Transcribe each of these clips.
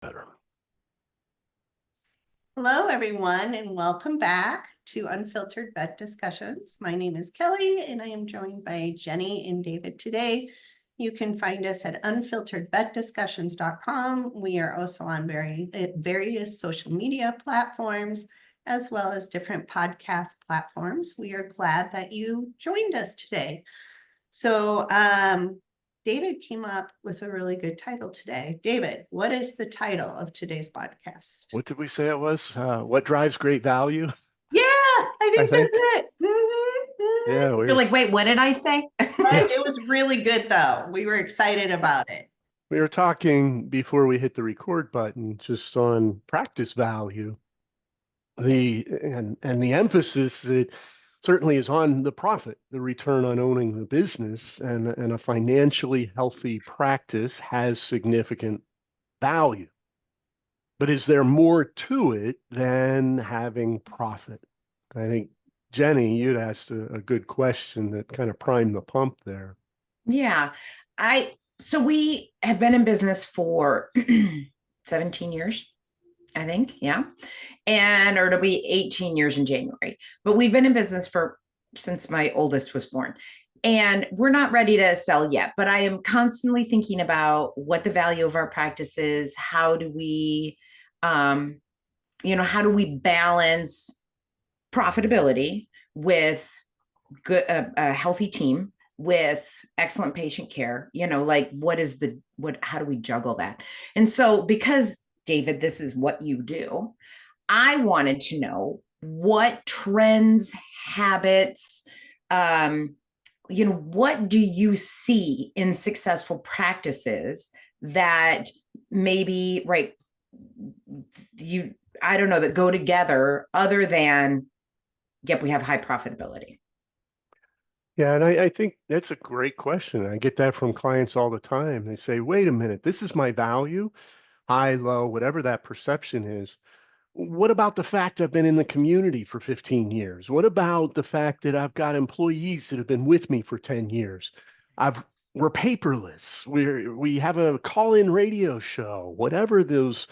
Better. Hello, everyone, and welcome back to Unfiltered Vet Discussions. My name is Kelly, and I am joined by Jenni and David today. You can find us at unfilteredvetdiscussions.com. We are also on various social media platforms, as well as different podcast platforms. We are glad that you joined us today. So, David came up with a really good title today. David, what is the title of today's podcast? What did we say it was? What drives great value? Yeah, I I think that's think. it. Yeah, You're like, wait, what did I say? But yeah, it was really good though. We were excited about it. we were talking before we hit the record button just on practice value. Yes. And the emphasis that certainly is on the profit, the return on owning the business, and a financially healthy practice has significant value. But is there more to it than having profit? I think, Jenni, you'd asked a good question that kind of primed the pump there. Yeah. So we have been in business for 17 years, I think. Yeah. Or it'll be 18 years in January. But we've been in business since my oldest was born. And we're not ready to sell yet, but I am constantly thinking about what the value of our practice is. Um, how do we balance profitability with a healthy team with excellent patient care, like how do we juggle that? And so, because David, this is what you do, I wanted to know what trends, habits, what do you see in successful practices that maybe, right, I don't know, that go together other than, yep, we have high profitability. Yeah, and I think that's a great question. I get that from clients all the time. They say, wait a minute, this is my value, high, low, whatever that perception is. What about the fact I've been in the community for 15 years? What about the fact that I've got employees that have been with me for 10 years? I've we're paperless. We have a call-in radio show. Whatever those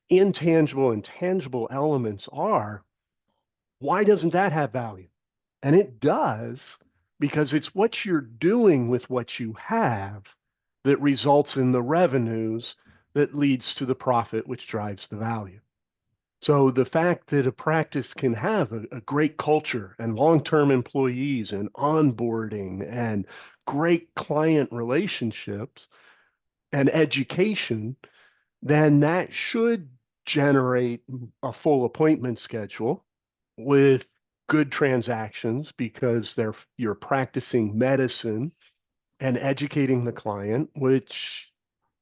intangible and tangible elements are, why doesn't that have value? And it does because it's what you're doing with what you have that results in the revenues that leads to the profit, which drives the value. So the fact that a practice can have a great culture and long-term employees and onboarding and great client relationships and education, then that should generate a full appointment schedule with good transactions because you're practicing medicine and educating the client, which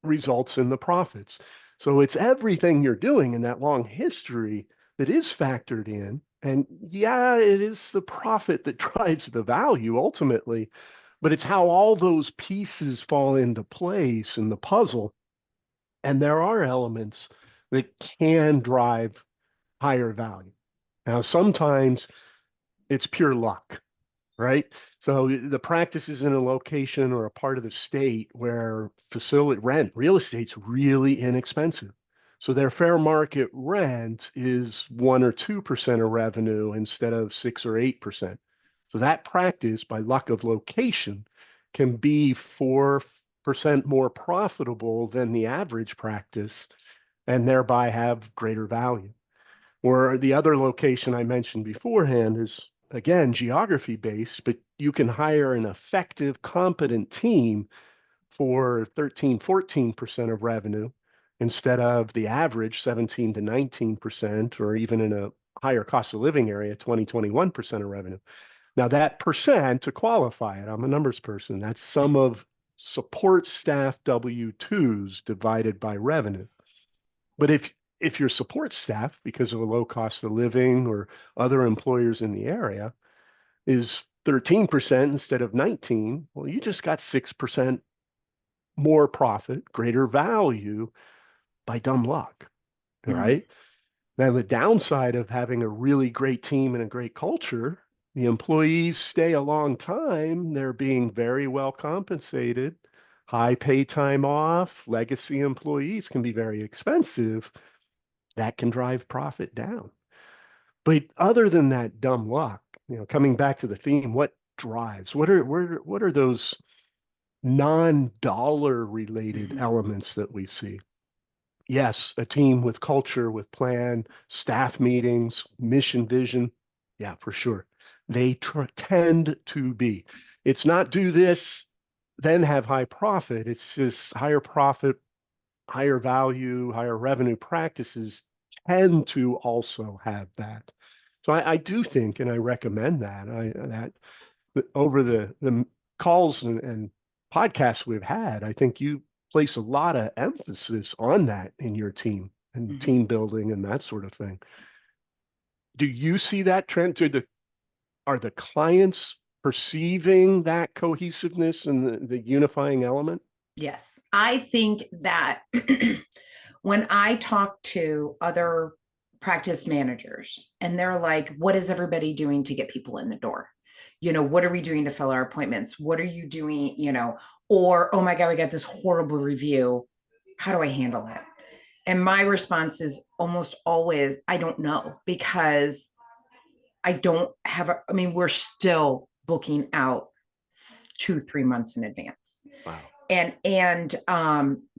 results in the profits. So it's everything you're doing in that long history that is factored in. And yeah, it is the profit that drives the value ultimately, but it's how all those pieces fall into place in the puzzle. And there are elements that can drive higher value. Now, sometimes it's pure luck, right? So the practice is in a location or a part of the state where facility rent, real estate's really inexpensive. So their fair market rent is 1 or 2% of revenue instead of 6 or 8%. So that practice, by luck of location, can be 4% more profitable than the average practice and thereby have greater value. Or the other location I mentioned beforehand is, again, geography based, but you can hire an effective, competent team for 13, 14% of revenue instead of the average 17 to 19%, or even in a higher cost of living area, 20, 21% of revenue. Now, that percent, to qualify it, I'm a numbers person, that's sum of support staff W-2s divided by revenue. But if your support staff, because of a low cost of living or other employers in the area, is 13% instead of 19, well, you just got 6% more profit, greater value by dumb luck. All Mm. right. Now, the downside of having a really great team and a great culture, the employees stay a long time. They're being very well compensated. high pay time off, legacy employees can be very expensive. That can drive profit down. But other than that dumb luck, coming back to the theme, what drives? What are those non-dollar related elements that we see? Yes, a team with culture, with plan, staff meetings, mission, vision. Yeah, for sure. They tend to be. It's not do this, then have high profit. It's just higher profit, higher value, higher revenue practices tend to also have that. So I do think, and I recommend that over the calls and podcasts we've had, I think you place a lot of emphasis on that in your team and team building and that sort of thing. Do you see that trend? Are the clients perceiving that cohesiveness and the unifying element? Yes, I think that when I talk to other practice managers and they're like, what is everybody doing to get people in the door? What are we doing to fill our appointments? What are you doing? Or, oh my God, we got this horrible review. How do I handle it? And my response is almost always, I don't know, because I don't have, we're still booking out 2-3 months in advance. Wow. And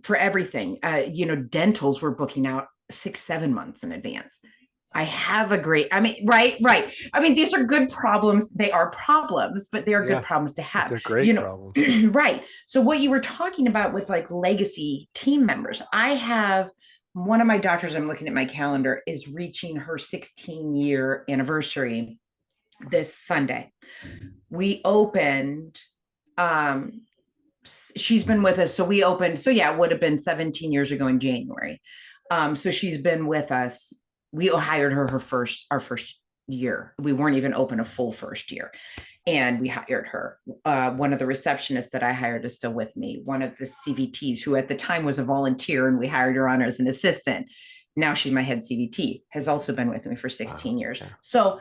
for everything, dentals we're booking out 6-7 months in advance. I have a great, right. These are good problems. They are problems, but they are good problems to have. They're great problems. Right. So what you were talking about with like legacy team members, I have one of my doctors, I'm looking at my calendar, is reaching her 16-year anniversary this Sunday. We opened, she's been with us. So we opened, it would have been 17 years ago in January. So she's been with us. We hired her our first year. We weren't even open a full first year. And we hired her. One of the receptionists that I hired is still with me. One of the CVTs, who at the time was a volunteer, and we hired her on as an assistant. Now she's my head CVT, has also been with me for 16 years. Yeah. So,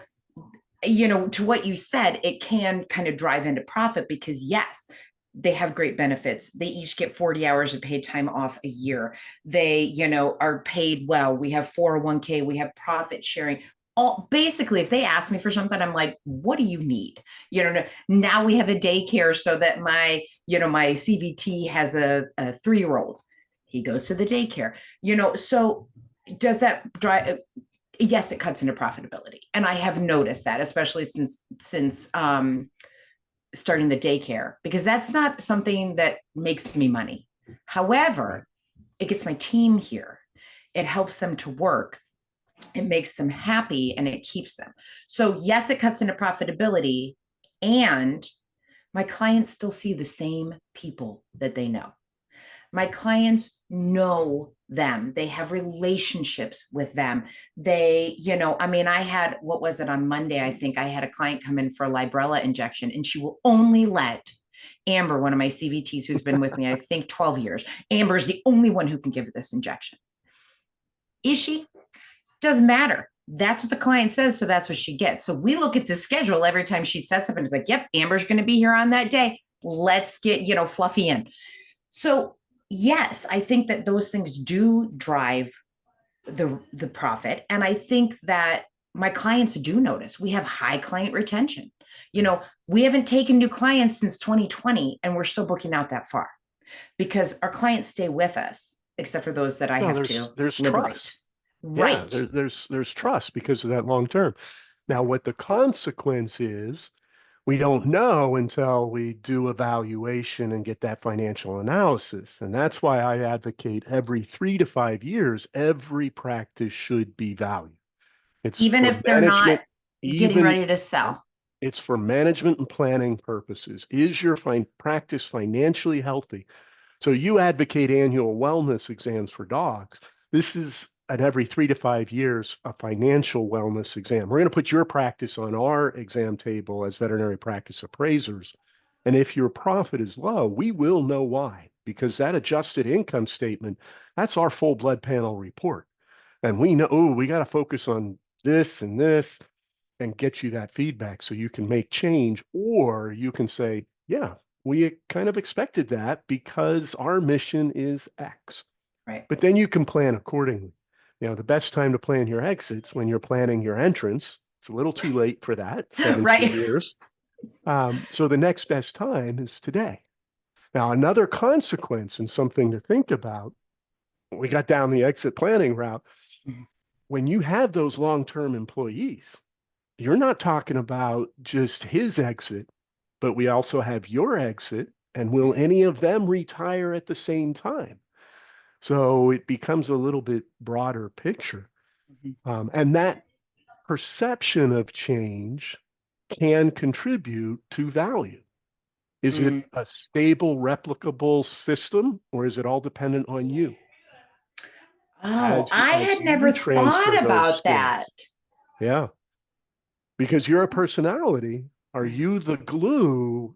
to what you said, it can kind of drive into profit because yes, they have great benefits. They each get 40 hours of paid time off a year. They, are paid well. We have 401k, we have profit sharing. Basically, if they ask me for something, I'm like, what do you need? Now we have a daycare so that my CVT has a 3-year-old. He goes to the daycare, so does that drive? Yes, it cuts into profitability. And I have noticed that, especially since starting the daycare, because that's not something that makes me money. However, it gets my team here. It helps them to work. It makes them happy and it keeps them. So yes, it cuts into profitability, and my clients still see the same people that they know. My clients know them. They have relationships with them. They, I had, what was it, on Monday, I think I had a client come in for a Librela injection, and she will only let Amber, one of my CVTs who's been with me, I think 12 years. Amber is the only one who can give this injection. Is she? Doesn't matter. That's what the client says. So that's what she gets. So we look at the schedule every time she sets up and it's like, yep, Amber's going to be here on that day. Let's get, Fluffy in. So yes, I think that those things do drive the profit. And I think that my clients do notice we have high client retention. We haven't taken new clients since 2020 and we're still booking out that far because our clients stay with us, except for those that there's liberate. Trust. Right. Yeah, there's trust because of that long term. Now, what the consequence is, we don't know until we do evaluation and get that financial analysis. And that's why I advocate every 3 to 5 years, every practice should be valued. It's even if they're not getting ready to sell. It's for management and planning purposes. Is your practice financially healthy? So you advocate annual wellness exams for dogs. This is at every 3 to 5 years, a financial wellness exam. We're going to put your practice on our exam table as veterinary practice appraisers. And if your profit is low, we will know why, because that adjusted income statement, that's our full blood panel report. And we know, we got to focus on this and get you that feedback so you can make change, or you can say, yeah, we kind of expected that because our mission is X. Right. But then you can plan accordingly. The best time to plan your exits when you're planning your entrance. It's a little too late for that, 17 Right. years. So the next best time is today. Now, another consequence and something to think about, we got down the exit planning route. When you have those long-term employees, you're not talking about just his exit, but we also have your exit. And will any of them retire at the same time? So it becomes a little bit broader picture. And that perception of change can contribute to value. Is it a stable, replicable system, or is it all dependent on you Oh, I as had you never transfer thought those about that. skills? Yeah, because you're a personality. Are you the glue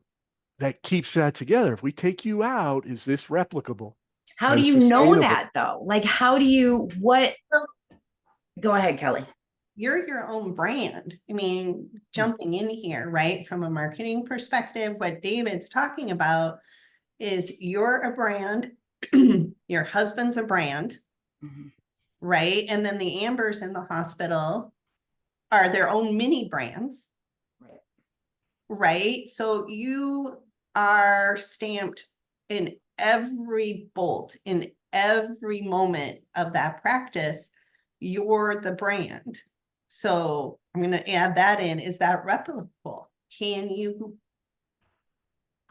that keeps that together? If we take you out, is this replicable How do and you know sustainable? that though? Like, go ahead, Kelly. You're your own brand. I mean, jumping in here, right? From a marketing perspective, what David's talking about is you're a brand, your husband's a brand, right? And then the Ambers in the hospital are their own mini brands, right? So you are stamped in every bolt, in every moment of that practice. You're the brand. So I'm going to add that in. Is that replicable? Can you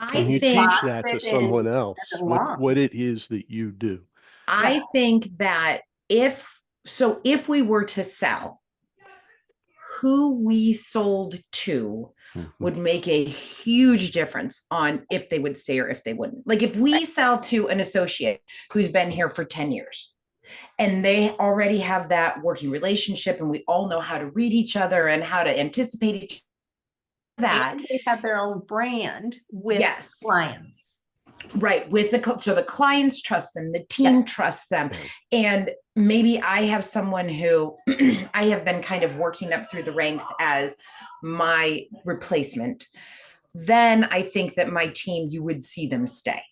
Can you think teach that to someone else, what it is that you do? I think that if we were to sell, who we sold to would make a huge difference on if they would stay or if they wouldn't. Like if we sell to an associate who's been here for 10 years and they already have that working relationship and we all know how to read each other and how to anticipate each that. And they have their own brand with clients. Right. So the clients trust them, the team trusts them. And maybe I have someone who I have been kind of working up through the ranks as my replacement. Then I think that my team, you would see them stay.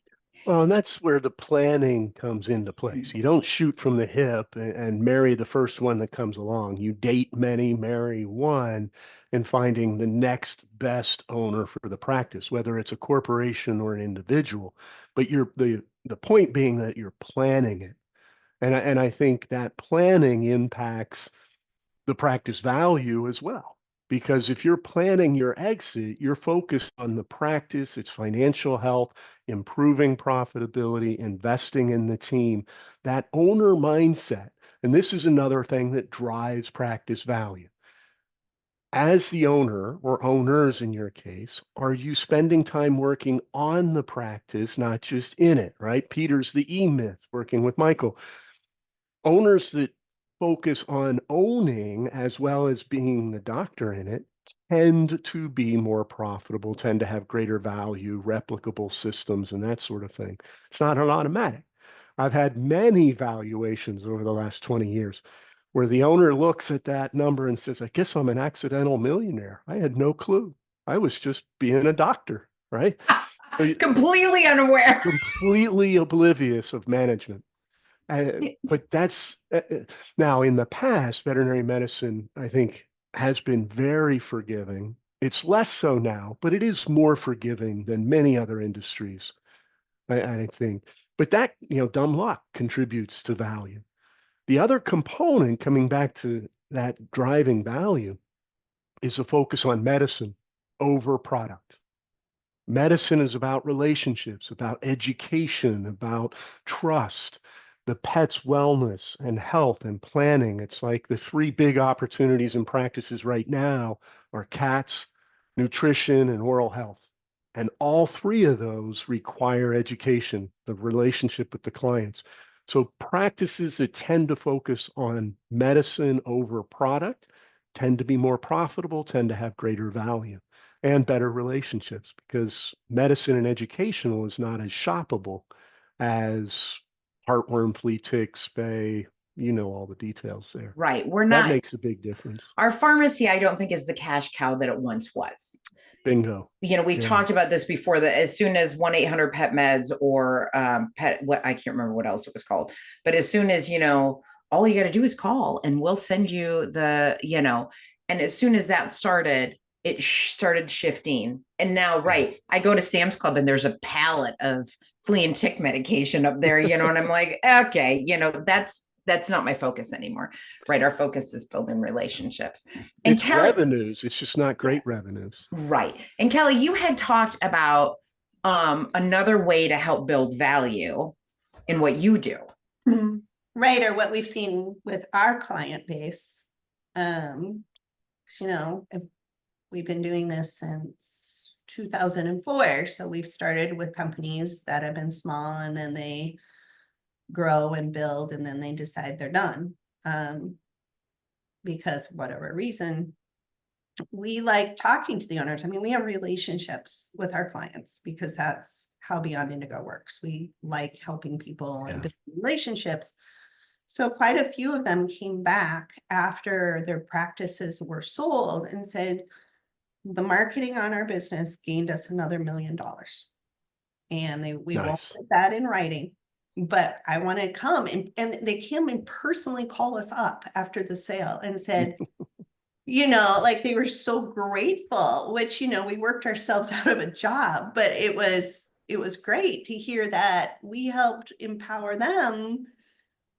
Well, and that's where the planning comes into place. You don't shoot from the hip and marry the first one that comes along. You date many, marry one, and finding the next best owner for the practice, whether it's a corporation or an individual. But the point being that you're planning it. And I think that planning impacts the practice value as well. Because if you're planning your exit, you're focused on the practice, its financial health, improving profitability, investing in the team, that owner mindset. And this is another thing that drives practice value. As the owner or owners in your case, are you spending time working on the practice, not just in it, right? Peter's the E-myth working with Michael. Owners that focus on owning as well as being the doctor in it tend to be more profitable, tend to have greater value, replicable systems, and that sort of thing. It's not an automatic. I've had many valuations over the last 20 years where the owner looks at that number and says, I guess I'm an accidental millionaire. I had no clue. I was just being a doctor, right? Completely unaware. Completely oblivious of management. But that's now in the past, veterinary medicine, I think, has been very forgiving. It's less so now, but it is more forgiving than many other industries, I think. But that, dumb luck contributes to value. The other component, coming back to that driving value, is a focus on medicine over product. Medicine is about relationships, about education, about trust, the pet's wellness and health and planning. It's like the three big opportunities and practices right now are cats, nutrition, and oral health. And all three of those require education, the relationship with the clients. So practices that tend to focus on medicine over product tend to be more profitable, tend to have greater value and better relationships because medicine and educational is not as shoppable as heartworm, flea tick, spay, you know all the details there. Right. We're That not, makes a big difference. our pharmacy, I don't think is the cash cow that it once was. Bingo. We've Yeah. talked about this before, that as soon as 1-800 pet meds or pet, what, I can't remember what else it was called, but as soon as, all you got to do is call and we'll send you and as soon as that started, it started shifting. And now, right, I go to Sam's Club and there's a pallet of flea and tick medication up there, and I'm like, okay, that's not my focus anymore. Right. Our focus is building relationships. And it's Kelly, revenues. It's just not great revenues. right. And Kelly, you had talked about another way to help build value in what you do. Right, or what we've seen with our client base. If we've been doing this since 2004, so we've started with companies that have been small, and then they grow and build, and then they decide they're done. Because whatever reason, we like talking to the owners. I mean, we have relationships with our clients because that's how Beyond Indigo works. We like helping people and building relationships. So quite a few of them came back after their practices were sold and said, the marketing on our business gained us another $1 million. And we won't put that in writing, but I want to come. And they came and personally call us up after the sale and said, like they were so grateful, which, we worked ourselves out of a job, but it was great to hear that we helped empower them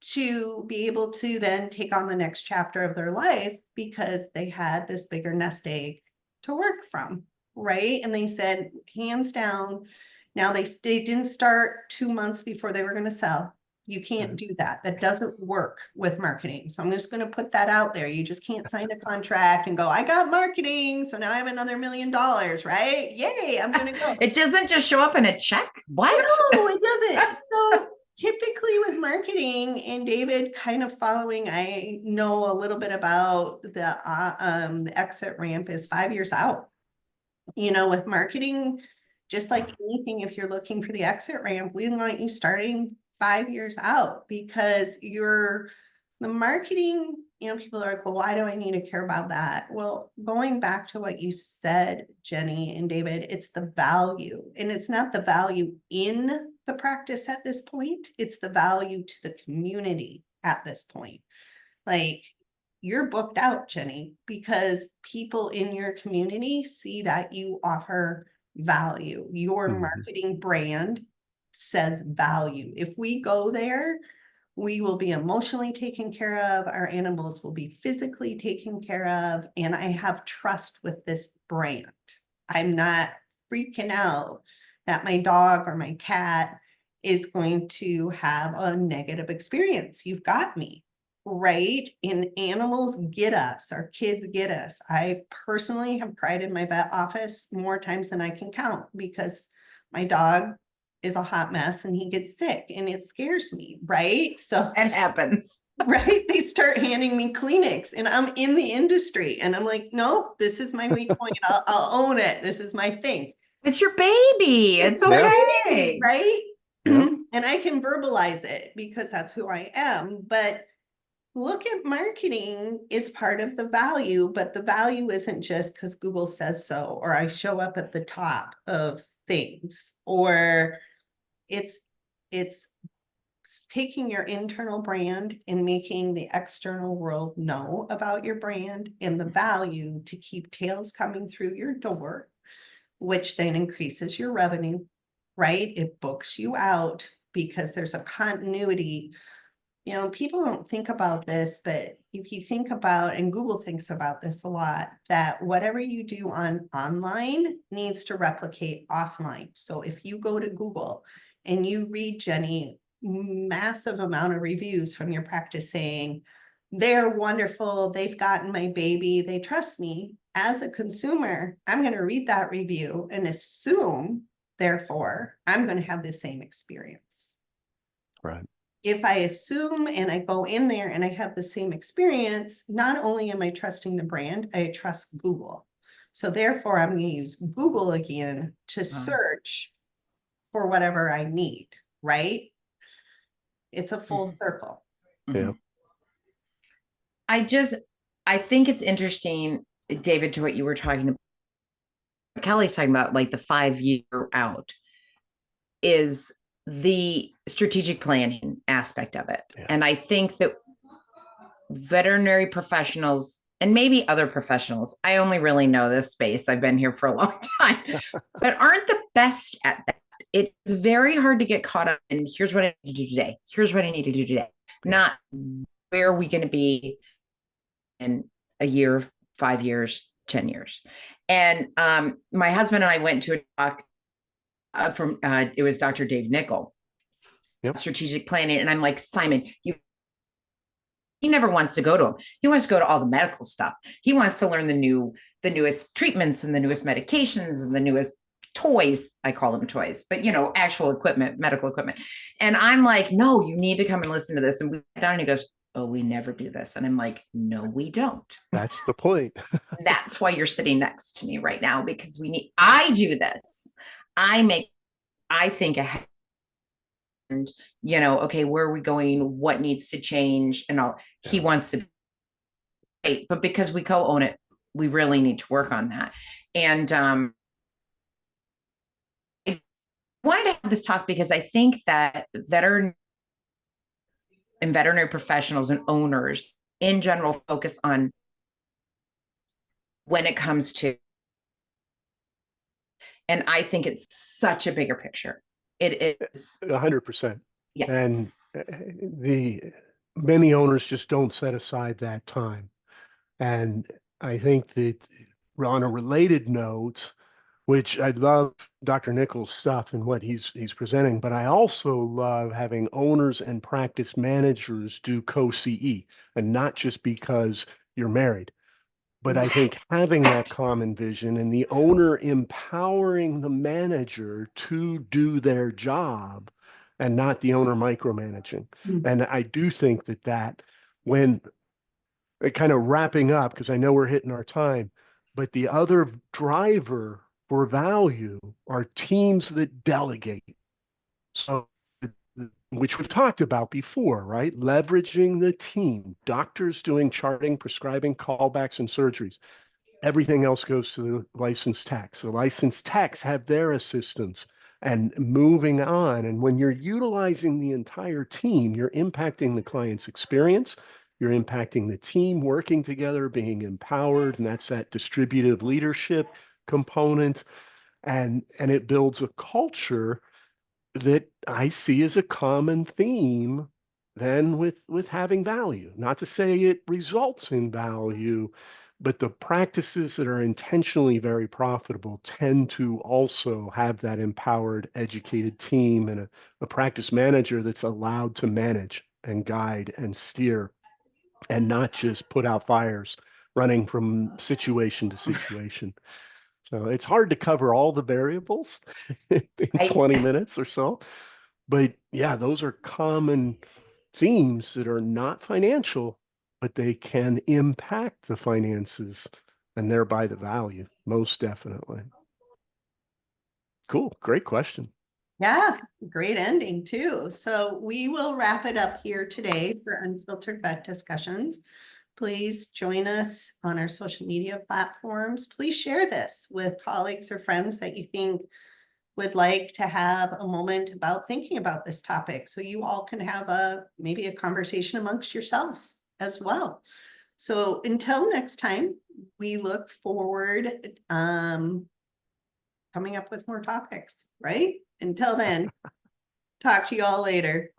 to be able to then take on the next chapter of their life because they had this bigger nest egg to work from, right? And they said, hands down, now they didn't start 2 months before they were going to sell. You can't do that. That doesn't work with marketing. So I'm just going to put that out there. You just can't sign a contract and go, I got marketing, so now I have another $1 million, right? Yay, I'm going to go. It doesn't just show up in a check. What? No, it doesn't. So typically with marketing, and David kind of following, I know a little bit about the exit ramp is 5 years out. With marketing, just like anything, if you're looking for the exit ramp, we want you starting 5 years out because the marketing, people are like, well, why do I need to care about that? Well, going back to what you said, Jenni and David, it's the value, and it's not the value in the practice at this point. It's the value to the community at this point. Like, you're booked out, Jenni, because people in your community see that you offer value. Your marketing brand says value. If we go there, we will be emotionally taken care of. Our animals will be physically taken care of. And I have trust with this brand. I'm not freaking out that my dog or my cat is going to have a negative experience. You've got me. Right? And animals get us, our kids get us. I personally have cried in my vet office more times than I can count because my dog is a hot mess and he gets sick and it scares me, right? So it happens. Right? They start handing me Kleenex and I'm in the industry and I'm like, no, this is my weak point. I'll own it. This is my thing. It's your baby. It's okay. Right? Yeah. And I can verbalize it because that's who I am. But look at marketing is part of the value, but the value isn't just because Google says so, or I show up at the top of things, or it's taking your internal brand and making the external world know about your brand and the value to keep tails coming through your door, which then increases your revenue, right? It books you out because there's a continuity. People don't think about this, but if you think about, and Google thinks about this a lot, that whatever you do online needs to replicate offline. So if you go to Google and you read, Jenni, massive amount of reviews from your practice saying, they're wonderful, they've gotten my baby, they trust me. As a consumer, I'm going to read that review and assume, therefore, I'm going to have the same experience. Right. If I assume and I go in there and I have the same experience, not only am I trusting the brand, I trust Google. So therefore, I'm going to use Google again to search for whatever I need, right? It's a full circle. Yeah. I think it's interesting, David, to what you were talking about. Kelly's talking about like the 5 year out is the strategic planning aspect of it. Yeah. And I think that veterinary professionals and maybe other professionals, I only really know this space, I've been here for a long time, but aren't the best at that. It's very hard to get caught up in here's what I need to do today. Here's what I need to do today. Not where are we going to be in a year, 5 years, 10 years. And my husband and I went to a talk from it was Dr. Dave Nickel, Yep. strategic planning. And I'm like, Simon, he never wants to go to him. He wants to go to all the medical stuff. He wants to learn the newest treatments and the newest medications and the newest toys. I call them toys, but actual equipment, medical equipment. And I'm like, no, you need to come and listen to this. And we sat down and he goes, oh, we never do this. And I'm like, no, we don't. That's the point. That's why you're sitting next to me right now, because I do this. I think ahead. And okay, where are we going? What needs to change? And all he wants to be, but because we co-own it, we really need to work on that. And I wanted to have this talk because I think that veterinary professionals and owners in general focus on when it comes to, and I think it's such a bigger picture. It is 100%. Yeah. And the many owners just don't set aside that time. And I think that on a related note, which I love Dr. Nichols' stuff and what he's presenting, but I also love having owners and practice managers do co-CE, and not just because you're married. But I think having that common vision and the owner empowering the manager to do their job and not the owner micromanaging. Mm. And I do think that when kind of wrapping up, because I know we're hitting our time, but the other driver for value are teams that delegate. So, which we've talked about before, right? Leveraging the team, doctors doing charting, prescribing, callbacks, and surgeries. Everything else goes to the licensed techs. The licensed techs have their assistants and moving on. And when you're utilizing the entire team, you're impacting the client's experience. You're impacting the team working together, being empowered, and that's that distributive leadership component. And it builds a culture that I see as a common theme then with having value. Not to say it results in value, but the practices that are intentionally very profitable tend to also have that empowered, educated team and a practice manager that's allowed to manage and guide and steer and not just put out fires running from situation to situation. So it's hard to cover all the variables in 20 minutes or so. But yeah, those are common themes that are not financial, but they can impact the finances and thereby the value, most definitely. Cool. Great question. Yeah, great ending too. So we will wrap it up here today for Unfiltered Vet Discussions. Please join us on our social media platforms. Please share this with colleagues or friends that you think would like to have a moment about thinking about this topic, so you all can have maybe a conversation amongst yourselves as well. So until next time, we look forward coming up with more topics, right? Until then, talk to you all later.